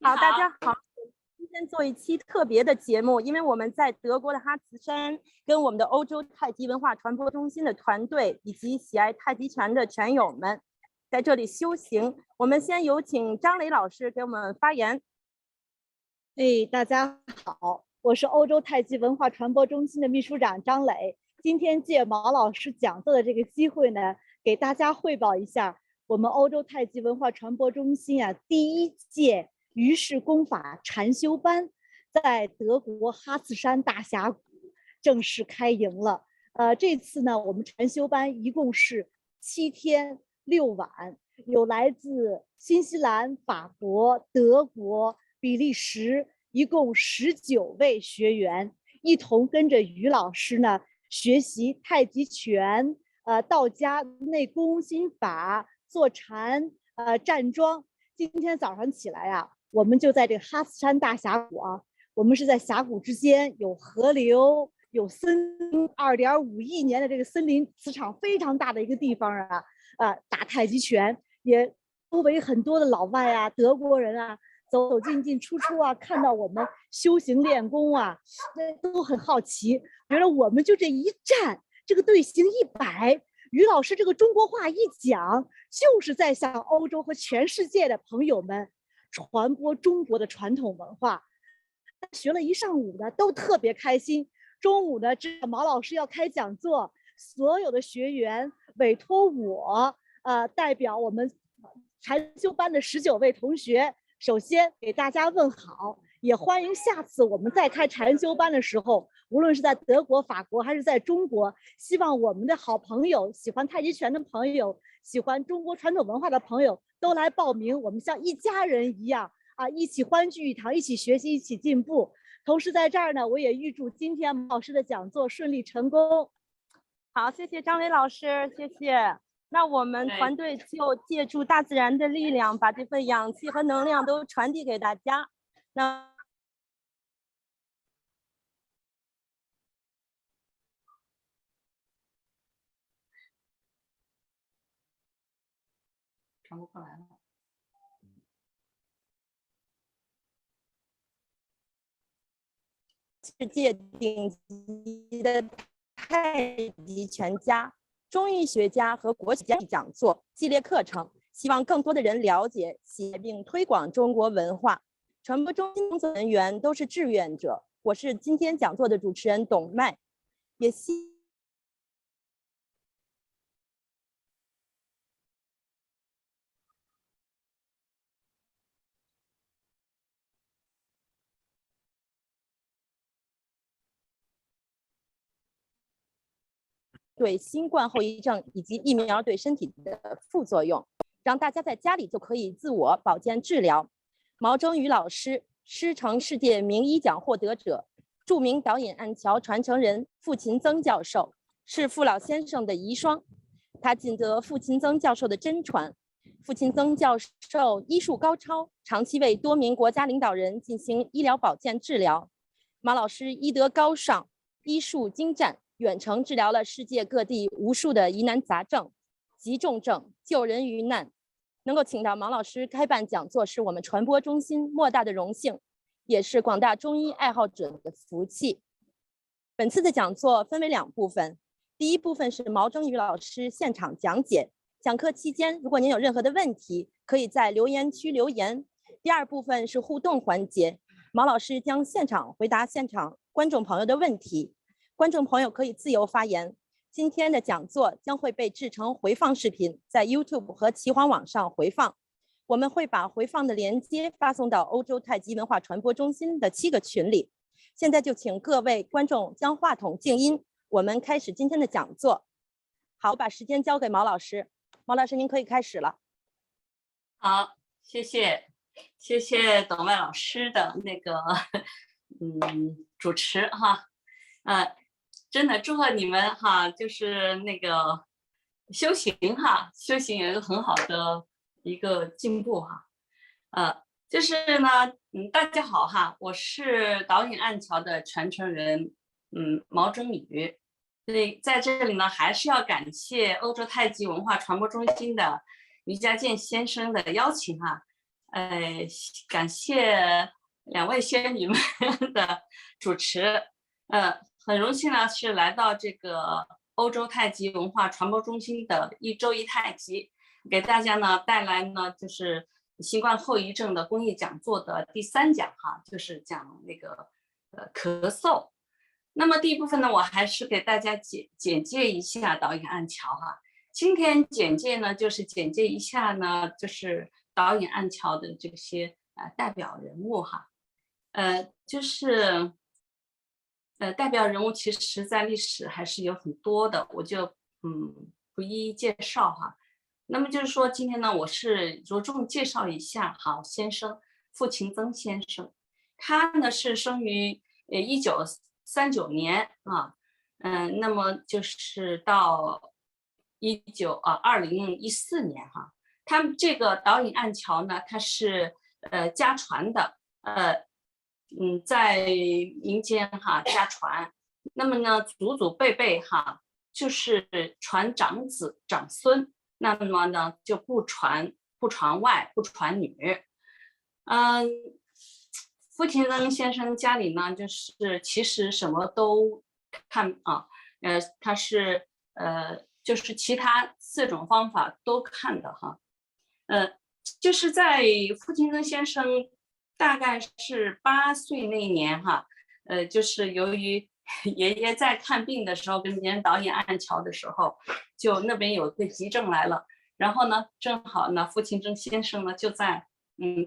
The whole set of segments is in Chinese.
好，大家好。今天做一期特别的节目，因为我们在德国的哈茨山跟我们的欧洲太极文化传播中心的团队以及喜爱太极拳的拳友们在这里修行。我们先有请张磊老师给我们发言。大家好，我是欧洲太极文化传播中心的秘书长张磊。今天借毛老师讲座的这个机会呢，给大家汇报一下我们欧洲太极文化传播中心第1届于式功法禅修班在德国哈茨山大峡谷正式开营了。这次呢，我们禅修班一共是7天6晚，有来自新西兰、法国、德国、比利时一共19位学员，一同跟着于老师呢学习太极拳、道家内功心法、坐禅、站桩。今天早上起来我们就在这个哈茨山大峡谷我们是在峡谷之间，有河流，有森林，2.5亿年的这个森林磁场非常大的一个地方打太极拳，也周围很多的老外德国人走进进出出看到我们修行练功都很好奇，觉得我们就这一站，这个队形一摆，于老师这个中国话一讲，就是在向欧洲和全世界的朋友们传播中国的传统文化。学了一上午的都特别开心。中午呢，知道毛老师要开讲座，所有的学员委托我代表我们禅修班的19位同学，首先给大家问好，也欢迎下次我们再开禅修班的时候，无论是在德国、法国还是在中国，希望我们的好朋友、喜欢太极拳的朋友、喜欢中国传统文化的朋友都来报名，我们像一家人一样一起欢聚一堂，一起学习，一起进步。同时在这儿呢，我也预祝今天毛老师的讲座顺利成功。好，谢谢张磊老师，谢谢。那我们团队就借助大自然的力量，把这份氧气和能量都传递给大家。那传不过来了。世界顶级的太极拳家、中医学家和国学家讲座系列课程，希望更多的人了解并推广中国文化。传播中心工作人员都是志愿者，我是今天讲座的主持人董麦，也希对新冠后遗症以及疫苗对身体的副作用，让大家在家里就可以自我保健治疗。毛征宇老师，师承世界名医奖获得者，著名导引暗桥传承人傅勤曾教授，是傅老先生的遗孀，他尽得傅勤曾教授的真传。傅勤曾教授医术高超，长期为多名国家领导人进行医疗保健治疗。马老师医德高尚，医术精湛，远程治疗了世界各地无数的疑难杂症、急重症，救人于难。能够请到毛老师开办讲座，是我们传播中心莫大的荣幸，也是广大中医爱好者的福气。本次的讲座分为2部分，第一部分是毛征宇老师现场讲解，讲课期间如果您有任何的问题，可以在留言区留言。第2部分是互动环节，毛老师将现场回答现场观众朋友的问题，观众朋友可以自由发言。今天的讲座将会被制成回放视频，在 YouTube 和齐黄网上回放。我们会把回放的链接发送到欧洲太极文化传播中心的7个群里。现在就请各位观众将话筒静音，我们开始今天的讲座。好，把时间交给毛老师。毛老师，您可以开始了。好，谢谢董麦老师的那个主持真的祝贺你们就是那个修行有一个很好的一个进步就是呢大家好我是导引暗桥的传承人毛征宇。所以在这里呢，还是要感谢欧洲太极文化传播中心的于家健先生的邀请感谢两位仙女们的主持，很荣幸呢是来到这个欧洲太极文化传播中心的一周一太极，给大家呢带来呢就是新冠后遗症的公益讲座的第3讲哈，就是讲那个咳嗽。那么第一部分呢，我还是给大家简介一下导引暗桥哈。今天简介呢，就是简介一下呢，就是导引暗桥的这些代表人物哈。代表人物其实在历史还是有很多的，我就不一一介绍哈。那么就是说今天呢，我是着重介绍一下好先生傅勤曾先生，他呢是生于1939年啊，那么就是到2014年哈。他们这个导引暗桥呢，它是家传的，在民间哈家传，那么呢祖祖辈辈哈就是传长子长孙，那么呢就不传外不传女。傅勤曾先生家里呢就是其实什么都看啊，他是就是其他4种方法都看的哈。就是在傅勤曾先生大概是8岁那一年哈，就是由于爷爷在看病的时候跟别人导引暗桥的时候，就那边有个急症来了，然后呢正好呢傅勤曾先生呢就在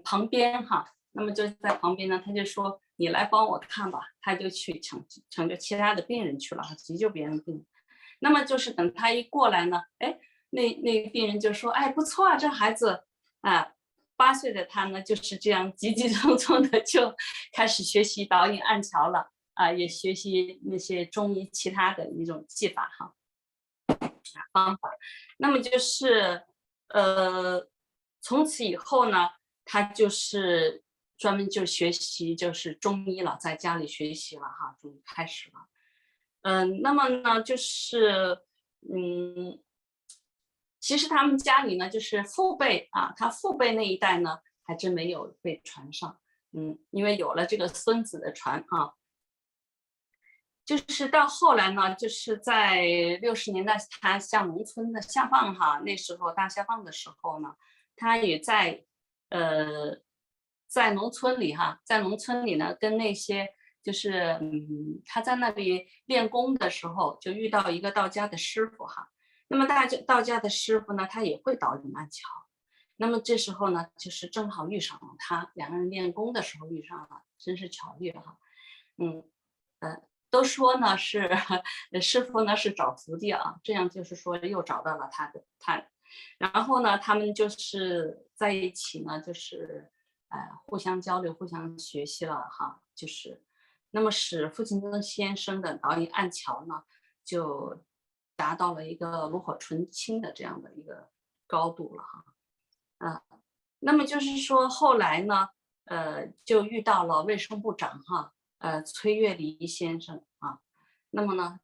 旁边哈，那么就在旁边呢他就说你来帮我看吧，他就去抢救其他的病人去了，急救别人的病人。那么就是等他一过来呢，那病人就说，哎，不错啊，这孩子啊，8岁的他呢就是这样急急匆匆的就开始学习导引暗桥了啊，也学习那些中医其他的一种技法哈方法。那么就是从此以后呢，他就是专门就学习就是中医了，在家里学习了哈，终于开始了。那么呢就是其实他们家里呢，就是父辈啊，他父辈那一代呢，还真没有被传上，因为有了这个孙子的传啊。就是到后来呢，就是在60年代，他向农村的下放哈，那时候大下放的时候呢，他也在农村里哈，在农村里呢，跟那些就是他在那里练功的时候，就遇到一个道家的师傅哈。那么道家的师傅呢，他也会导引暗桥。那么这时候呢，就是正好遇上了他，2个人练功的时候遇上了，真是巧遇哈。都说呢是师傅呢是找徒弟啊，这样就是说又找到了他，然后呢他们就是在一起呢，就是互相交流、互相学习了哈，就是那么使傅勤曾先生的导引暗桥呢，就达到了一个炉火纯青的这样的一个高度了哈。那么就是说后来呢，就遇到了卫生部长哈。崔月离先生啊，那么呢，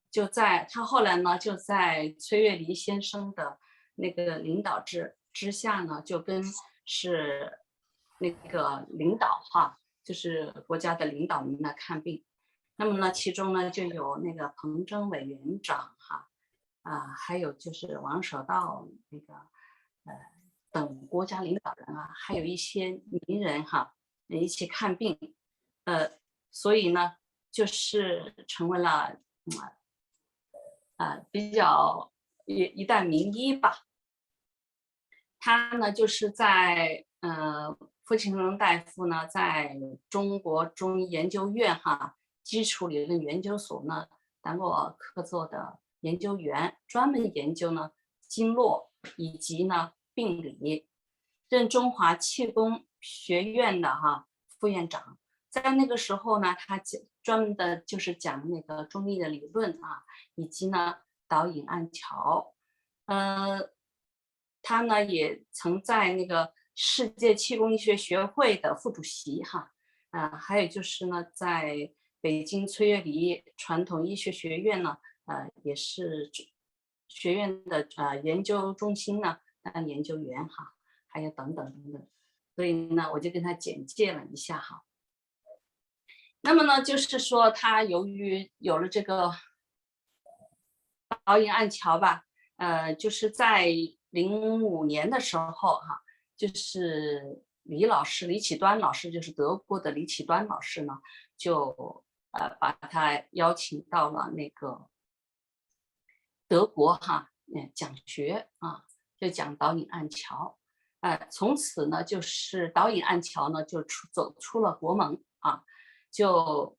他后来呢，就在崔月离先生的那个领导之下呢，就跟是那个领导哈，就是国家的领导们来看病。那么呢，其中呢就有那个彭征委员长哈，还有就是王舍道那个等国家领导人啊，还有一些名人哈，一起看病，所以呢，就是成为了比较一代名医吧。他呢就是在傅勤曾大夫呢在中国中医研究院哈基础理论研究所呢当过客座的研究员，专门研究呢经络以及呢病理，任中华气功学院的副院长。在那个时候呢，他专门的就是讲那个中医的理论啊，以及呢导引暗桥。他呢也曾在那个世界气功医学学会的副主席哈，还有就是呢在北京崔月离传统医学学院呢，也是学院的研究中心呢当研究员哈，还有等等等等。所以呢，我就跟他简介了一下哈。那么呢，就是说他由于有了这个导引暗桥吧，就是在05年的时候哈，就是李启端老师，就是德国的李启端老师呢，就把他邀请到了那个德国哈，讲学啊，就讲导引暗桥，从此呢，就是导引暗桥呢就走出了国门啊，就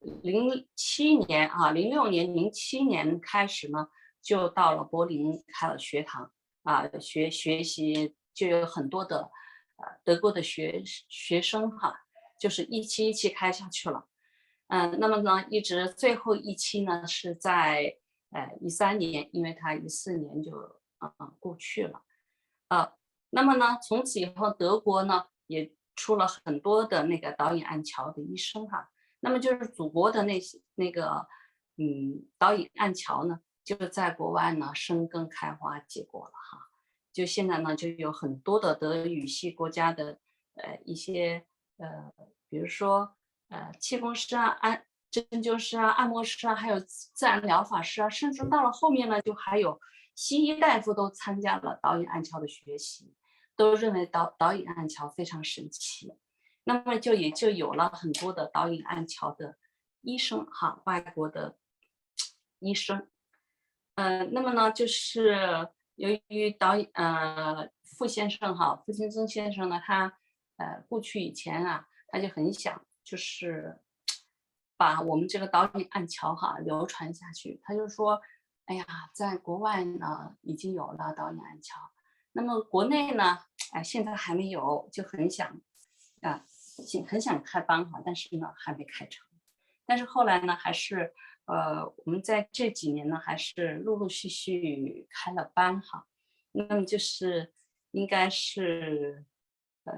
07年啊，06年、07年开始呢，就到了柏林开了学堂啊，学习就有很多的德国的学生哈，就是一期开下去了。那么呢，一直最后一期呢是在13年，因为他14年就过去了。那么呢，从此以后德国呢也出了很多的那个导引暗桥的医生哈。那么就是祖国的那个导引暗桥呢，就在国外呢生根开花结果了哈。就现在呢就有很多的德语系国家的一些比如说气功师啊、针灸师啊、按摩师啊，还有自然疗法师啊，甚至到了后面呢，就还有西医大夫都参加了导引暗桥的学习，都认为导引暗桥非常神奇。那么也就有了很多的导引暗桥的医生哈，外国的医生。那么呢，就是由于傅先生哈，傅金增先生呢，他过去以前啊，他就很想就是把我们这个导引暗桥哈流传下去。他就说，哎呀，在国外呢已经有了导引暗桥，那么国内呢，现在还没有，就很想很想开班哈，但是呢还没开成。但是后来呢，还是我们在这几年呢，还是陆陆续续开了班哈。那么就是应该是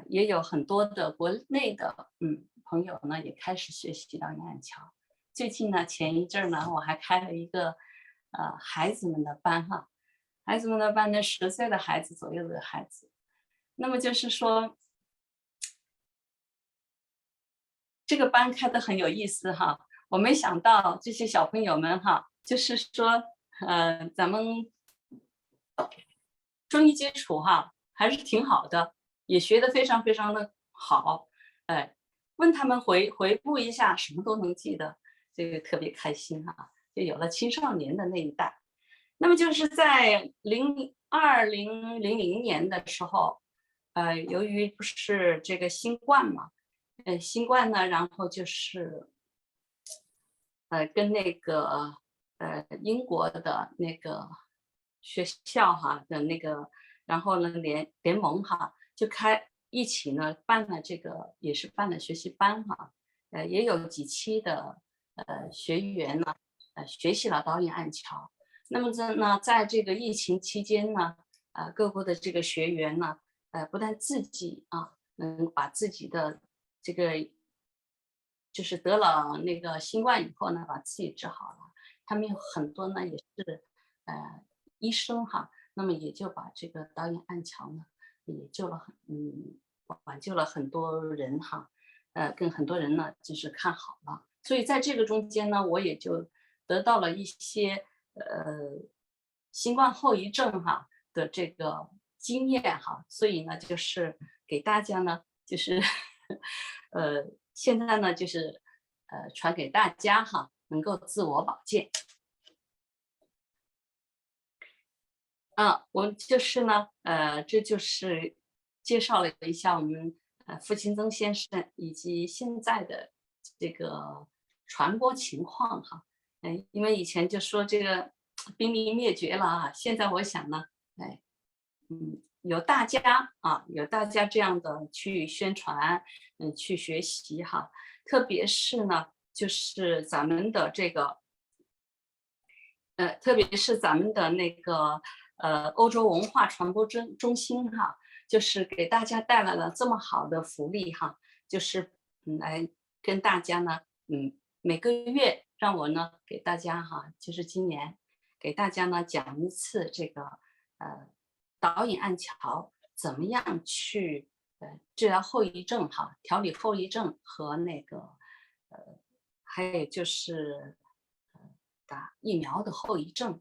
也有很多的国内的朋友呢，也开始学习导引暗桥。最近呢，前一阵呢，我还开了一个孩子们的班哈，孩子们的班呢，10岁的孩子左右的孩子。那么就是说，这个班开得很有意思哈，我没想到这些小朋友们哈，就是说，咱们中医基础哈还是挺好的，也学得非常非常的好，问他们回顾一下，什么都能记得，这个特别开心哈，就有了青少年的那一代。那么就是在2000年的时候，由于不是这个新冠嘛。新冠呢，然后就是跟那个英国的那个学校哈的那个，然后呢联盟哈就一起呢办了这个，也是办了学习班哈，也有几期的学员呢学习了导引暗桥。那么在这个疫情期间呢，各国的这个学员呢，不但自己能把自己的这个就是得了那个新冠以后呢，把自己治好了。他们有很多呢也是医生哈，那么也就把这个导引暗桥呢也挽救了很多人哈，跟很多人呢就是看好了。所以在这个中间呢，我也就得到了一些新冠后遗症哈的这个经验哈，所以呢就是给大家呢就是现在呢就是传给大家哈，能够自我保健。我就是呢这就是介绍了一下我们傅清增先生以及现在的这个传播情况哈。因为以前就说这个濒临灭绝了啊，现在我想呢，有大家这样的去宣传，去学习哈，特别是呢，就是咱们的这个，特别是咱们的那个欧洲文化传播中心哈，就是给大家带来了这么好的福利哈，就是来跟大家呢，每个月让我呢给大家哈，就是今年给大家呢讲一次这个导引暗桥怎么样去治疗后遗症哈，调理后遗症和那个还有就是打疫苗的后遗症，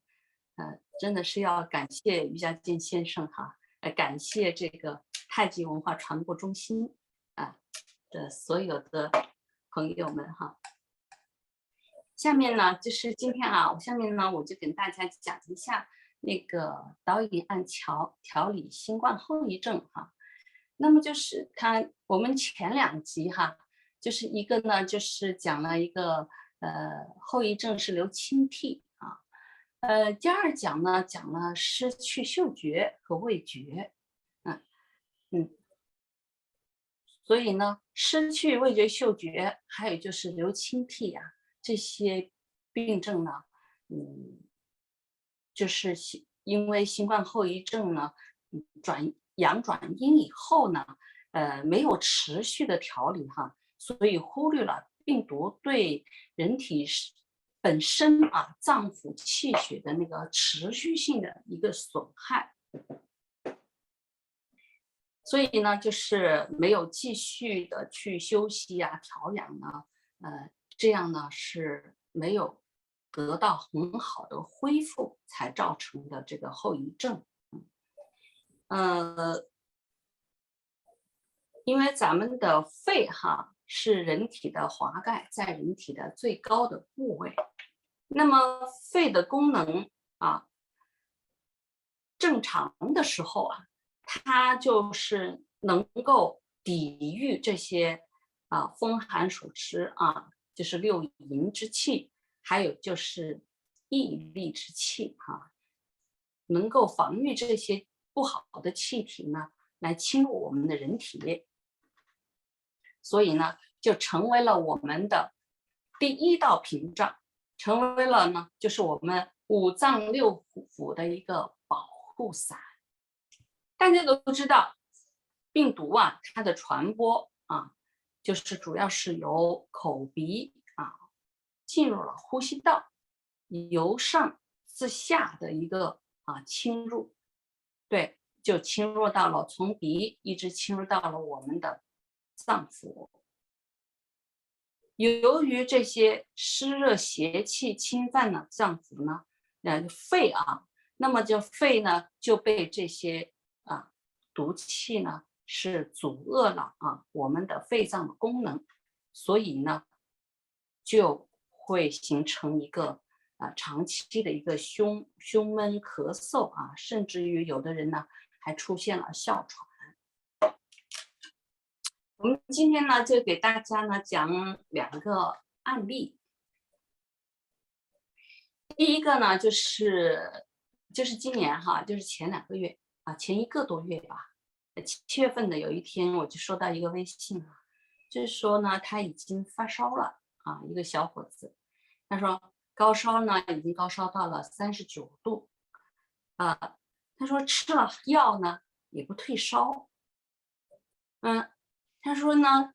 真的是要感谢于家健先生哈，感谢这个太极文化传播中心的所有的朋友们哈。下面呢，就是今天下面呢我就跟大家讲一下那个导引按调理新冠后遗症哈。那么就是我们前2集哈，就是一个呢就是讲了一个后遗症是流清涕啊，第2讲呢讲了失去嗅觉和味觉，所以呢失去味觉嗅觉，还有就是流清涕这些病症呢，就是因为新冠后遗症呢阳转阴以后呢，没有持续的调理哈，所以忽略了病毒对人体本身脏腑气血的那个持续性的一个损害，所以呢，就是没有继续的去休息调养呢，这样呢是没有得到很好的恢复才造成的这个后遗症。因为咱们的肺是人体的华盖，在人体的最高的部位，那么肺的功能正常的时候它就是能够抵御这些风寒暑湿就是6淫之气，还有就是疫痢之气能够防御这些不好的气体呢来侵入我们的人体，所以呢就成为了我们的第1道屏障，成为了呢就是我们5脏6腑的一个保护伞。大家都知道病毒它的传播就是主要是由口鼻进入了呼吸道，由上自下的一个侵入，对，就侵入到了从鼻一直侵入到了我们的脏腑。由于这些湿热邪气侵犯了脏腑呢，肺那么就肺呢就被这些毒气呢是阻遏了我们的肺脏的功能，所以呢就会形成一个长期的一个胸闷咳嗽甚至于有的人呢还出现了哮喘。我们今天呢就给大家呢讲2个案例。第一个呢就是今年就是前2个月前1个多月吧，7月份的有一天我就收到一个微信就是说呢他已经发烧了一个小伙子，他说高烧呢已经高烧到了39度他说吃了药呢也不退烧，他说呢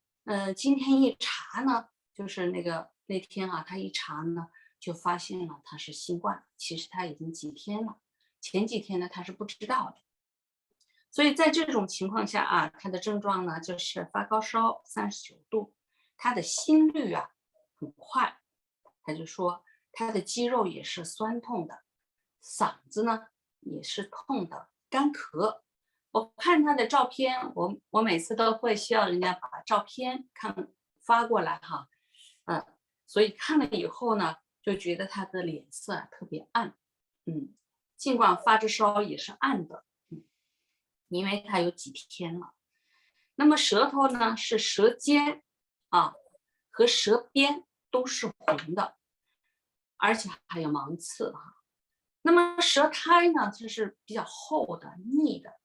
今天一查呢，就是那天他一查呢就发现了他是新冠，其实他已经几天了，前几天呢他是不知道的。所以在这种情况下他的症状呢就是发高烧39度，他的心率很快，他就说他的肌肉也是酸痛的，嗓子呢也是痛的，干咳。我看他的照片，我每次都会需要人家把照片发过来所以看了以后呢就觉得他的脸色特别暗，尽管发着烧也是暗的，因为他有几天了。那么舌头呢是舌尖和舌边都是红的，而且还有芒刺那么舌苔呢就是比较厚的腻的。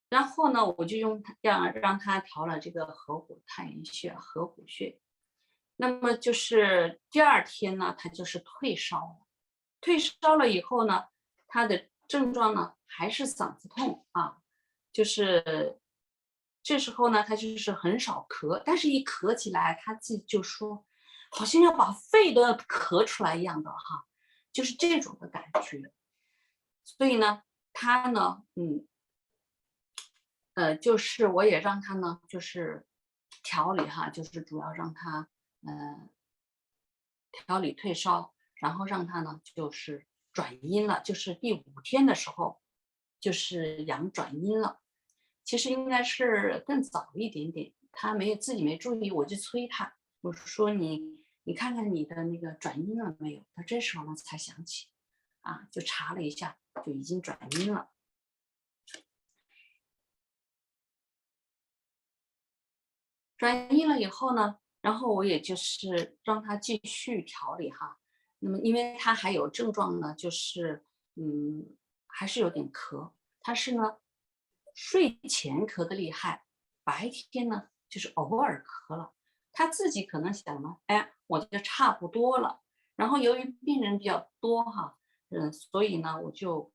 然后呢我就让他调了这个合谷太阳穴、合谷穴。那么就是第2天呢他就是退烧了，退烧了以后呢他的症状呢还是嗓子痛就是这时候呢他就是很少咳，但是一咳起来他自己就说好像要把肺都要咳出来一样的就是这种的感觉。所以呢他呢就是我也让他呢，就是调理哈，就是主要让他调理退烧，然后让他呢就是转阴了，就是第5天的时候，就是阳转阴了。其实应该是更早一点点，他自己没注意，我就催他，我说你看看你的那个转阴了没有？他这时候呢才想起，啊，就查了一下，就已经转阴了。转阴了以后呢，然后我也就是让他继续调理哈。那么因为他还有症状呢，就是还是有点咳，他是呢睡前咳得厉害，白天呢就是偶尔咳了。他自己可能想呢，哎，我就差不多了。然后由于病人比较多哈，所以呢我就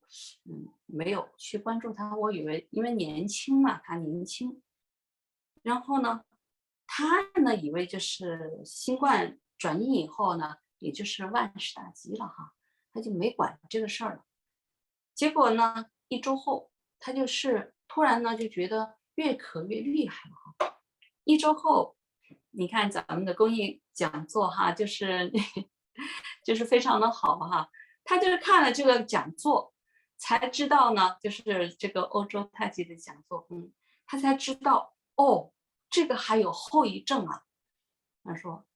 没有去关注他。我以为因为年轻嘛，他年轻，然后呢他呢以为就是新冠转阴以后呢，也就是万事大吉了哈，他就没管这个事儿了。结果呢，1周后，他就是突然呢就觉得越咳越厉害了哈。1周后，你看咱们的公益讲座哈，就是就是非常的好哈。他就是看了这个讲座，才知道呢，就是这个欧洲太极的讲座，他才知道哦。这个还有后遗症啊。他说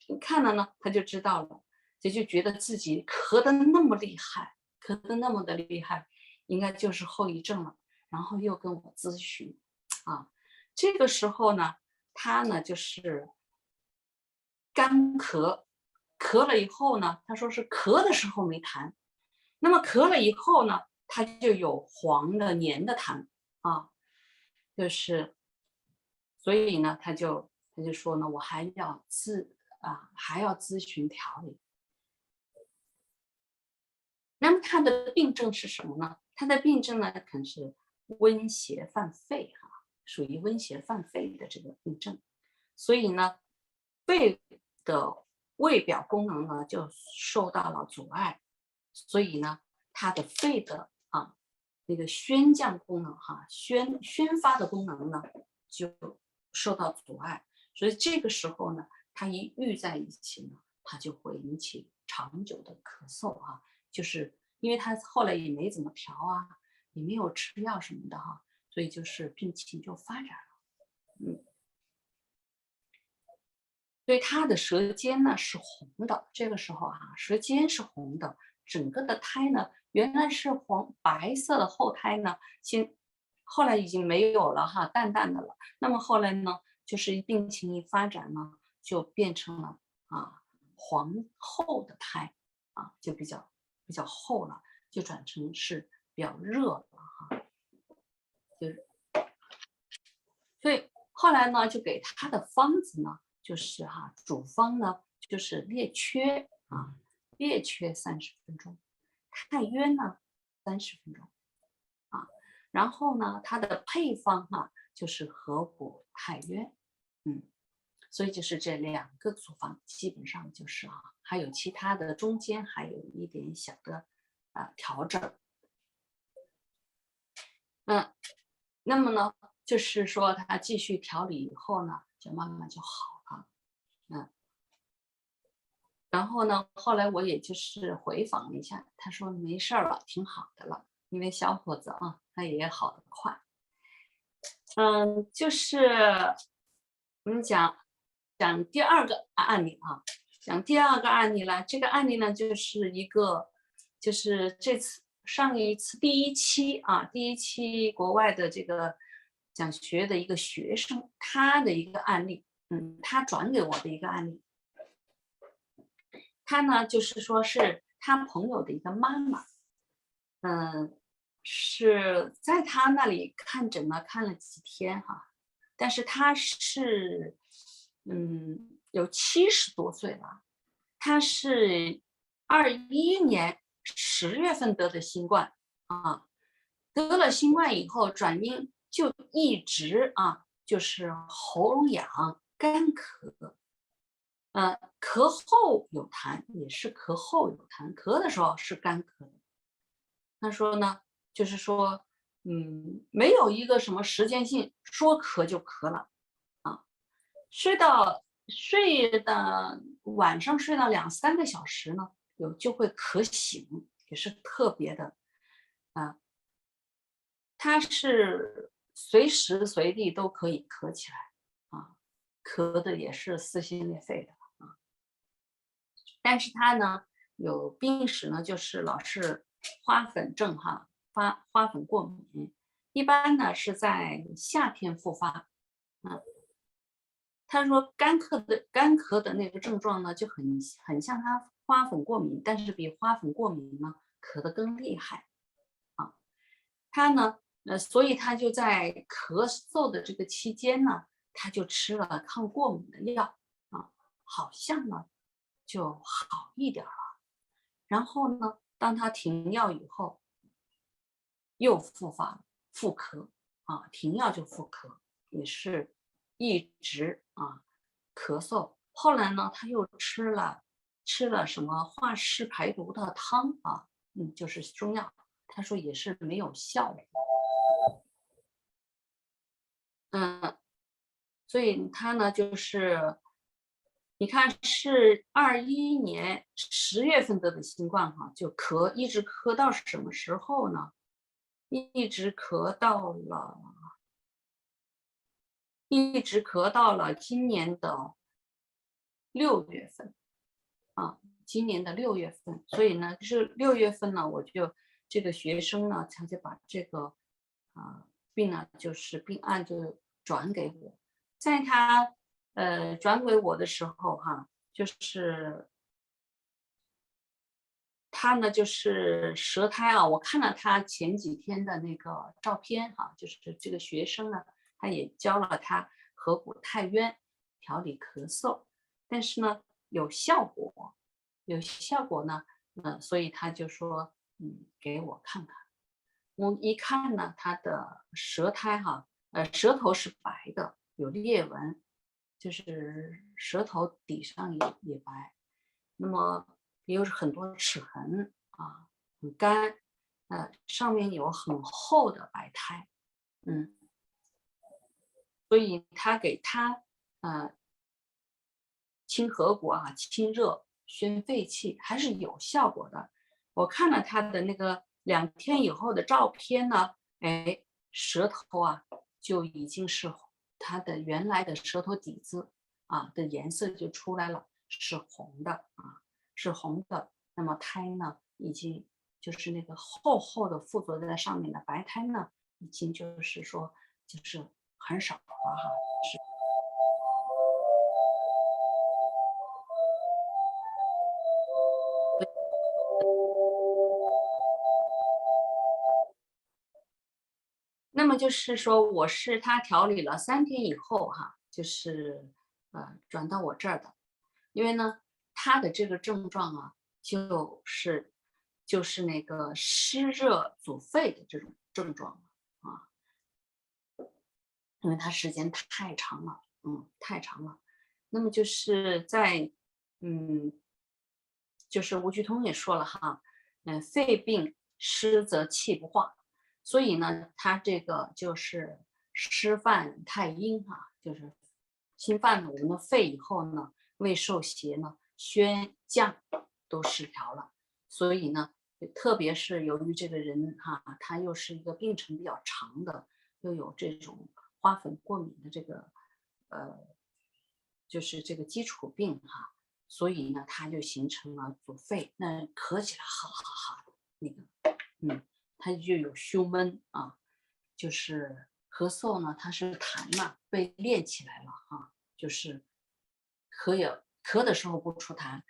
你看了呢，他就知道了，就觉得自己咳得那么厉害，咳得那么的厉害，应该就是后遗症了。然后又跟我咨询啊，这个时候呢，他呢就是干咳，咳了以后呢，他说是咳的时候没痰，那么咳了以后呢，他就有黄的黏的痰啊，就是所以呢，他就说呢，我还要咨询调理。那么他的病症是什么呢？他的病症呢，可能是温邪犯肺哈，属于温邪犯肺的这个病症。所以呢，肺的胃表功能呢就受到了阻碍，所以呢，他的肺的那个宣降功能哈，宣发的功能呢就受到阻碍。所以这个时候呢，它一遇在一起呢，它就会引起长久的咳嗽哈，就是因为他后来也没怎么调啊，也没有吃药什么的哈，所以就是病情就发展了。所以他的舌尖呢是红的，这个时候舌尖是红的，整个的苔呢原来是白色的厚苔呢，后来已经没有了哈，淡淡的了。那么后来呢，就是病情一发展呢，就变成了黄厚的苔就比较厚了，就转成是比较热了哈，所以后来呢，就给他的方子呢。就是主方呢就是列缺列缺30分钟，太渊呢30分钟然后呢它的配方就是合谷太渊，所以就是这2个组方，基本上就是还有其他的中间还有一点小的调整。那么呢就是说他继续调理以后呢，就慢慢就好。然后呢，后来我也就是回访了一下，他说没事了，挺好的了。因为小伙子他也好得快。就是我们讲第2个案例讲第2个案例了。这个案例呢，就是这次上一次第一期国外的这个讲学的一个学生，他的一个案例，他转给我的一个案例。他呢，就是说是他朋友的一个妈妈，是在他那里看诊呢，看了几天但是他是有70多岁了，他是21年10月份得的新冠得了新冠以后转阴就一直就是喉咙痒、干咳。咳后有痰，也是咳后有痰，咳的时候是干咳的。他说呢，就是说，没有一个什么时间性，说咳就咳了啊。睡的晚上睡到2-3个小时呢，就会咳醒，也是特别的啊。它是随时随地都可以咳起来啊，咳的也是撕心裂肺的啊。但是它呢有病史呢，就是老是花粉症哈，花粉过敏，一般呢是在夏天复发。他说干咳的那个症状呢，就很像他花粉过敏，但是比花粉过敏呢咳得更厉害啊。他呢，所以他就在咳嗽的这个期间呢，他就吃了抗过敏的药啊，好像呢就好一点了。然后呢，当他停药以后，又复发了，复咳啊，停药就复咳，也是一直咳嗽。后来呢，他又吃了什么化湿排毒的汤啊，就是中药，他说也是没有效的。所以他呢就是你看是21年10月份得的新冠哈，就一直咳到什么时候呢？一直咳到了今年的6月份啊，今年的6月份。所以呢，是6月份呢，这个学生呢，他就把这个病呢，就是病案就转给我。在他转给我的时候哈，就是他呢就是舌苔啊，我看了他前几天的那个照片哈，就是这个学生呢，他也教了他合谷太渊调理咳嗽，但是呢有效果呢，所以他就说给我看看。我一看呢，他的舌苔哈，舌头是白的，有裂纹，就是舌头底上也白，那么也有很多齿痕啊，很干，上面有很厚的白苔，所以他给他清合谷清热宣肺气还是有效果的。我看了他的那个2天以后的照片呢，舌头就已经是他的原来的舌头底子的颜色就出来了，是红的是红的。那么苔呢，已经就是那个厚厚的附着在上面的白苔呢，已经就是说就是很少了是。那么就是说，我是他调理了3天以后就是转到我这儿的，因为呢，他的这个症状就是那个湿热阻肺的这种症状因为他时间太长了，太长了。那么就是就是吴鞠通也说了肺病湿则气不化。所以呢，他这个就是湿犯太阴就是侵犯了我们的肺以后呢，胃受邪呢，宣降都失调了。所以呢，特别是由于这个人他又是一个病程比较长的，又有这种花粉过敏的这个就是这个基础病所以呢，他就形成了阻肺，那咳起来哈的那个它就有胸闷就是咳嗽呢，它是痰被练起来了就是咳的时候不出痰，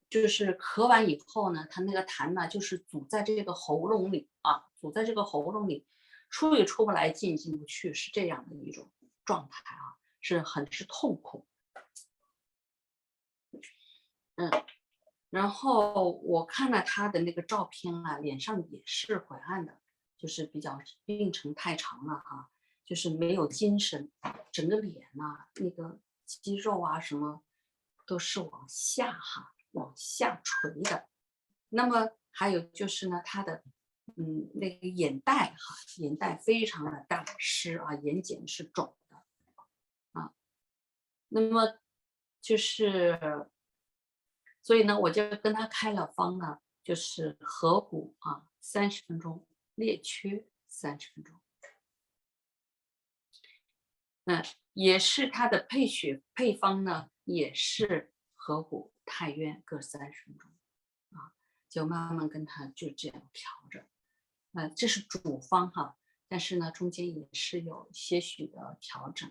就是咳完以后呢，它那个痰呢就是阻在这个喉咙里出也出不来，进也进不去，是这样的一种状态是很是痛苦。然后我看了他的那个照片脸上也是灰暗的，就是比较病程太长了就是没有精神，整个脸那个肌肉什么都是往下垂的。那么还有就是呢，他的那个眼袋哈，眼袋非常的大湿啊，眼睑是肿的啊。那么就是，所以呢，我就跟他开了方呢，就是合谷啊30分钟，列缺30分钟。也是它的配方呢，也是合谷、太渊各30分钟啊，就慢慢跟他就这样调着。这是主方哈，但是呢，中间也是有些许的调整，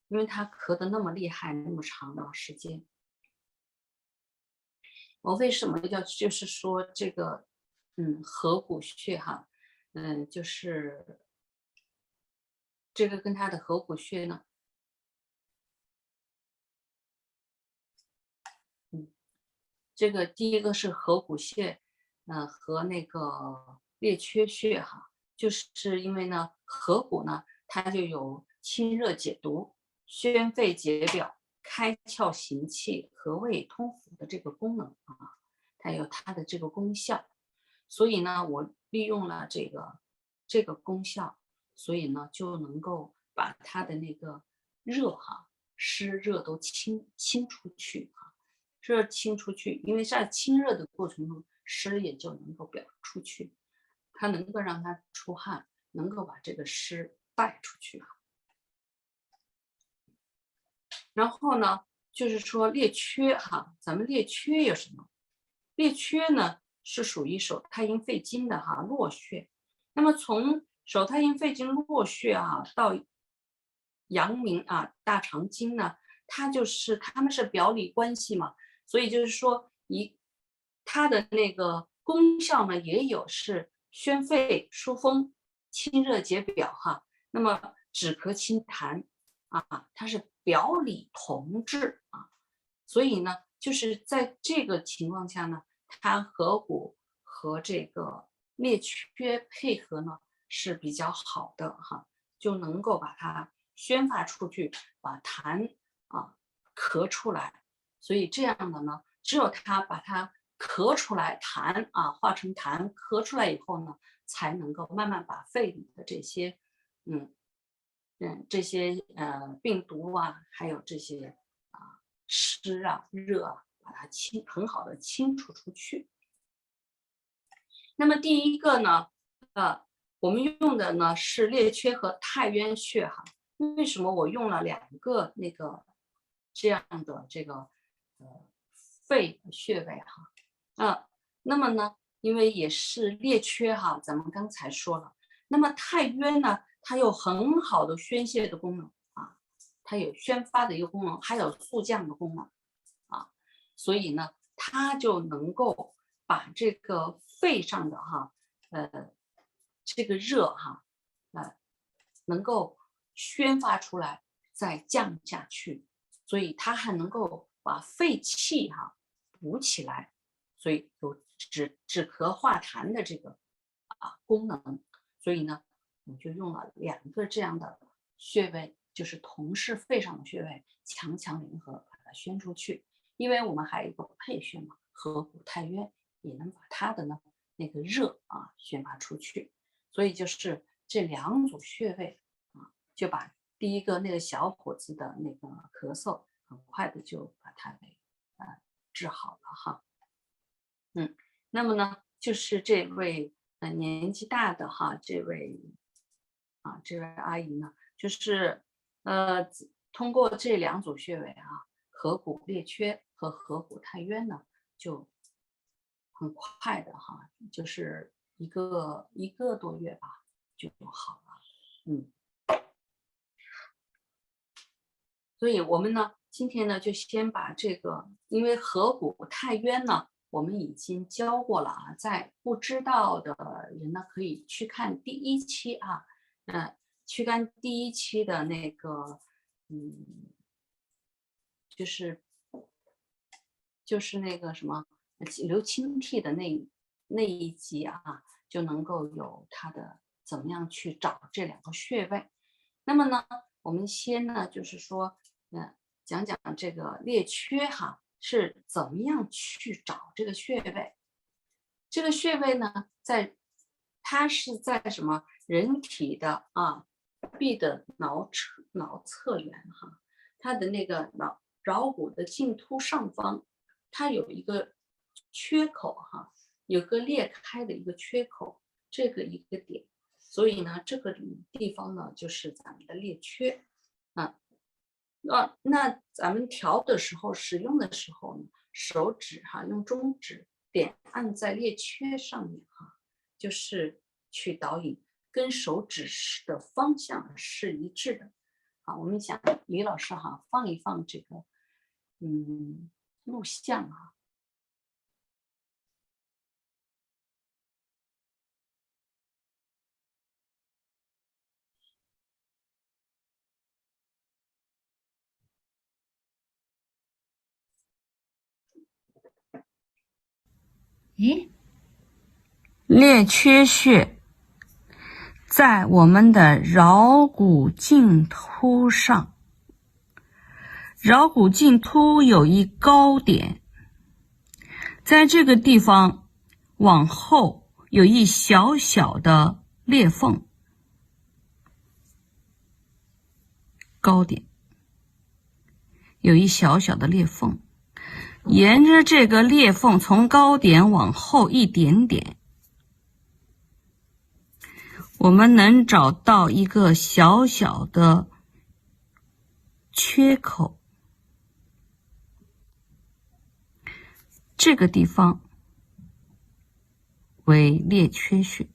因为他咳得那么厉害，那么长的时间。我为什么要就是说这个合谷穴哈，就是这个跟他的合谷穴呢，这个第一个是合谷穴，和那个列缺穴哈，就是因为呢，合谷呢，它就有清热解毒、宣肺解表、开窍行气、和胃通腑的这个功能啊，它有它的这个功效，所以呢，我利用了这个功效，所以呢，就能够把它的那个热哈、湿热都清出去哈。热清出去，因为在清热的过程中，湿也就能够表出去，它能够让它出汗，能够把这个湿带出去啊。然后呢，就是说列缺哈，咱们列缺有什么？列缺呢是属于手太阴肺经的哈络穴，那么从手太阴肺经络穴啊到阳明啊大肠经呢，它们是表里关系嘛。所以就是说，它的那个功效呢，也有是宣肺、疏风、清热解表哈。那么止咳清痰啊，它是表里同治啊。所以呢，就是在这个情况下呢，它合谷和这个列缺配合呢是比较好的哈，就能够把它宣发出去，把痰啊咳出来。所以这样的呢，只有它把它咳出来，痰啊化成痰，咳出来以后呢，才能够慢慢把肺里的这些这些病毒啊，还有这些湿啊热啊，把它很好的清除出去。那么第一个呢，我们用的呢是列缺和太渊穴哈。为什么我用了2个那个这样的这个肺穴位哈？那么呢，因为也是列缺哈，咱们刚才说了。那么太渊呢，它有很好的宣泄的功能啊，它有宣发的一个功能，还有速降的功能啊，所以呢，它就能够把这个肺上的这个热哈，能够宣发出来，再降下去，所以它还能够把肺气补起来，所以有止咳化痰的这个功能。所以呢，我就用了2个这样的穴位，就是同是肺上的穴位，强联合把它宣出去。因为我们还有一个配穴嘛，合谷太渊也能把它的呢那个热宣发出去。所以就是这2组穴位就把第一个那个小伙子的那个咳嗽很快的就把它给治好了哈。那么呢，就是这位年纪大的这位阿姨呢，就是通过这2组穴位合谷列缺和合谷太渊呢，就很快的就是一个多月吧就好了。所以我们呢今天呢就先把这个，因为合谷太渊呢我们已经教过了在不知道的人呢可以去看第1期去看第1期的那个就是那个什么流清涕的那一集就能够有它的怎么样去找这2个穴位。那么呢我们先呢就是说讲讲这个列缺是怎么样去找这个穴位。这个穴位呢在它是在什么人体的臂的脑侧缘哈，它的那个桡骨的茎突上方，它有一个缺口哈，有个裂开的一个缺口，这个一个点，所以呢，这个地方呢就是咱们的裂缺啊。那咱们调的时候，使用的时候呢，手指用中指点按在裂缺上面就是去导引，跟手指的方向是一致的。好，我们想李老师放一放这个录像咦，裂缺穴在我们的桡骨茎突上，桡骨茎突有一高点，在这个地方往后有一小小的裂缝，高点有一小小的裂缝，沿着这个裂缝从高点往后一点点，我们能找到一个小小的缺口，这个地方为裂缺穴。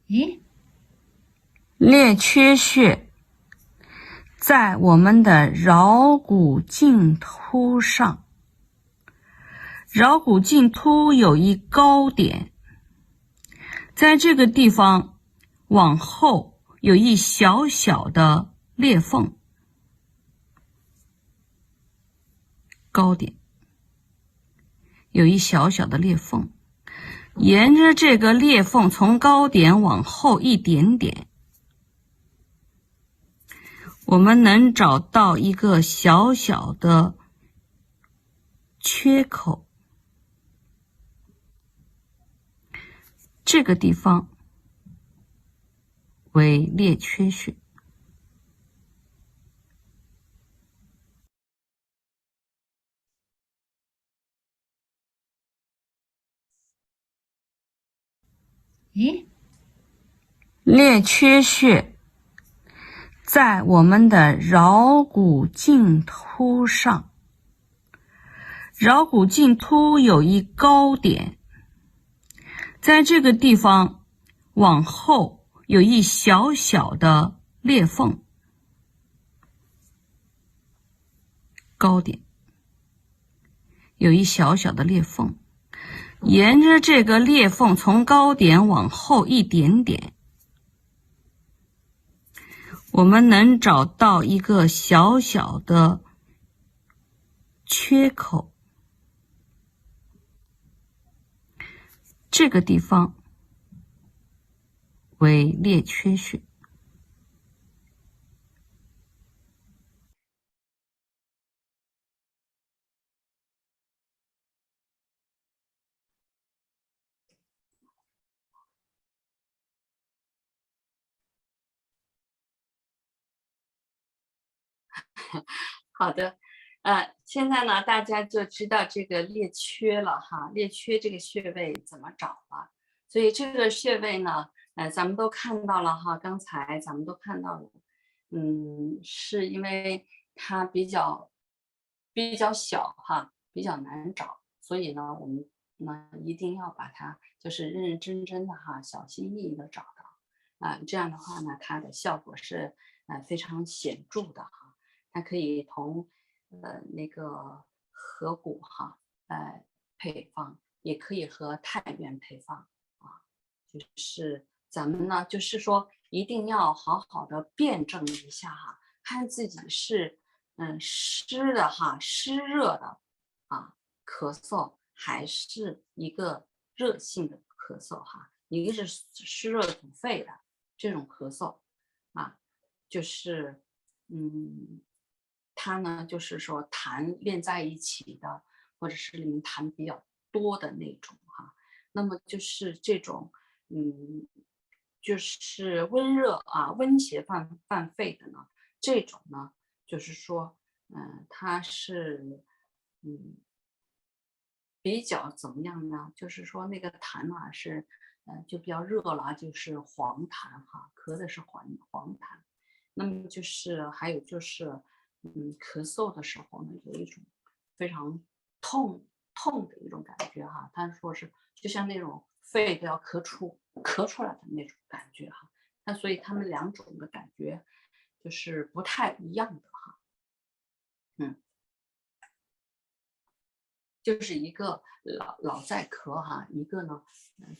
咦，裂缺穴在我们的桡骨茎突上，桡骨茎突有一高点，在这个地方往后有一小小的裂缝，高点有一小小的裂缝，沿着这个裂缝从高点往后一点点，我们能找到一个小小的缺口，这个地方为裂缺穴。咦，裂缺穴在我们的桡骨茎突上，桡骨茎突有一高点，在这个地方往后有一小小的裂缝，高点有一小小的裂缝，沿着这个裂缝从高点往后一点点，我们能找到一个小小的缺口，这个地方为裂缺穴。好的，现在呢，大家就知道这个裂缺了裂缺这个穴位怎么找了。所以这个穴位呢，咱们都看到了刚才咱们都看到了，是因为它比较小比较难找，所以呢，我们呢一定要把它就是认认真真的小心翼翼的找到这样的话呢，它的效果是非常显著的它可以同那个合谷配方，也可以和太原配方就是咱们呢，就是说一定要好好的辩证一下看自己是湿的湿热的咳嗽，还是一个热性的咳嗽一个是湿热阻肺的这种咳嗽就是它呢就是说痰连在一起的，或者是里面痰比较多的那种哈。那么就是这种就是温热啊温邪犯肺的呢，这种呢就是说它是比较怎么样呢？就是说那个痰啊是就比较热了，就是黄痰哈，咳的是黄痰。那么就是还有就是咳嗽的时候呢，有一种非常痛的一种感觉哈。他说是就像那种肺都要咳出来的那种感觉哈。那所以他们两种的感觉就是不太一样的哈。就是一个老在咳哈，一个呢，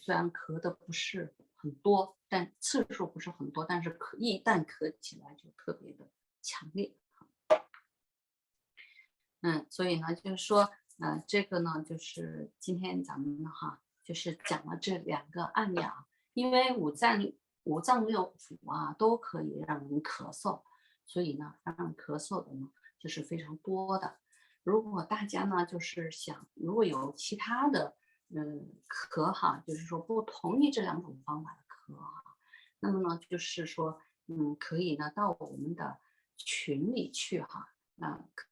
虽然咳的不是很多，但次数不是很多，但是一旦咳起来就特别的强烈。所以呢，就是说，这个呢，就是今天咱们哈，就是讲了这2个案例啊，因为五脏六腑啊都可以让人咳嗽，所以呢，让人咳嗽的呢就是非常多的。如果大家呢就是想，如果有其他的咳哈，就是说不同于这2种方法的咳哈，那么呢就是说可以呢到我们的群里去哈，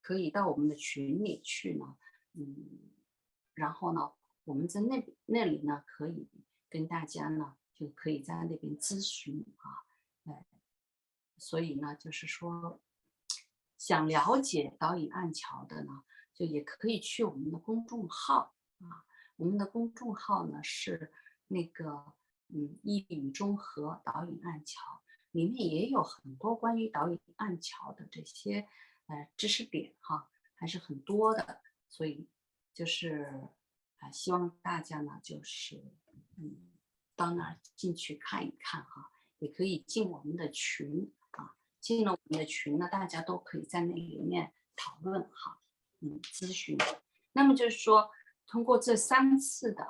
可以到我们的群里去呢，然后呢我们在那里呢可以跟大家呢就可以在那边咨询啊，所以呢就是说。想了解导引按桥的呢，就也可以去我们的公众号啊。我们的公众号呢是那个一语中和导引按桥，里面也有很多关于导引按桥的这些知识点哈，还是很多的。所以就是希望大家呢就是到那儿进去看一看哈，也可以进我们的群啊。进了我们的群呢，大家都可以在那里面讨论哈，咨询。那么就是说，通过这3次的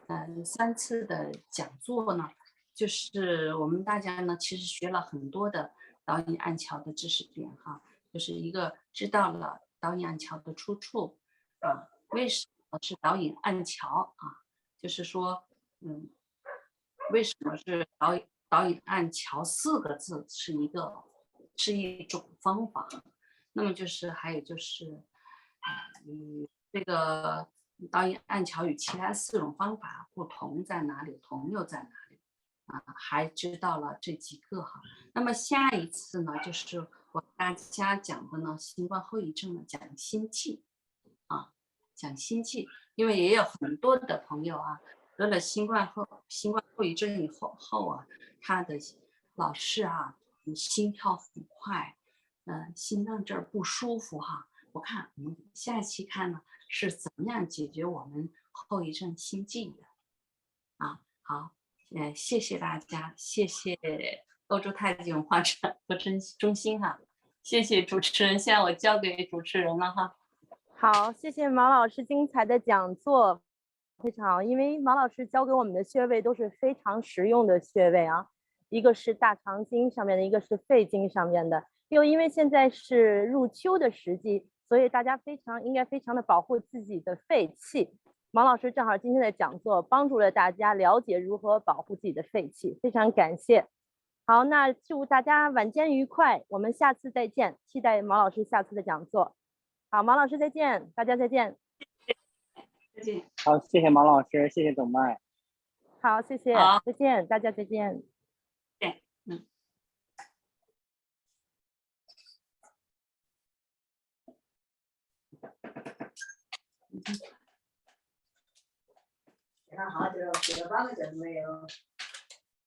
3次的讲座呢，就是我们大家呢其实学了很多的导引按桥的知识点哈，就是一个知道了导引按桥的出处啊，为什么是导引按桥啊？就是说，为什么是导引按桥4个字是一种方法？那么就是还有就是，这个导引按桥与其他4种方法不同在哪里，同又在哪里？还知道了这几个哈。那么下一次呢，就是我大家讲的呢，新冠后遗症呢，讲心悸啊，讲心悸，因为也有很多的朋友啊，得了新冠后遗症以后啊，他的老是啊，心跳很快，心脏这儿不舒服哈。我看我们下一期看呢是怎么样解决我们后遗症心悸的啊。好，谢谢大家，谢谢欧洲太极文化传播中心哈，谢谢主持人，现在我交给主持人了哈。好，谢谢毛老师精彩的讲座，非常好，因为毛老师教给我们的穴位都是非常实用的穴位啊，一个是大肠经上面的，一个是肺经上面的。又因为现在是入秋的时机，所以大家应该非常的保护自己的肺气。毛老师正好今天的讲座帮助了大家了解如何保护自己的肺气，非常感谢。好，那祝大家晚间愉快，我们下次再见，期待毛老师下次的讲座。好，毛老师再见，大家再见。再见。好，谢谢毛老师，谢谢董麦。好，谢谢，好，再见，大家再见。写了好久，写了半个小时没有，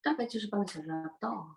大概就是半个小时还不到。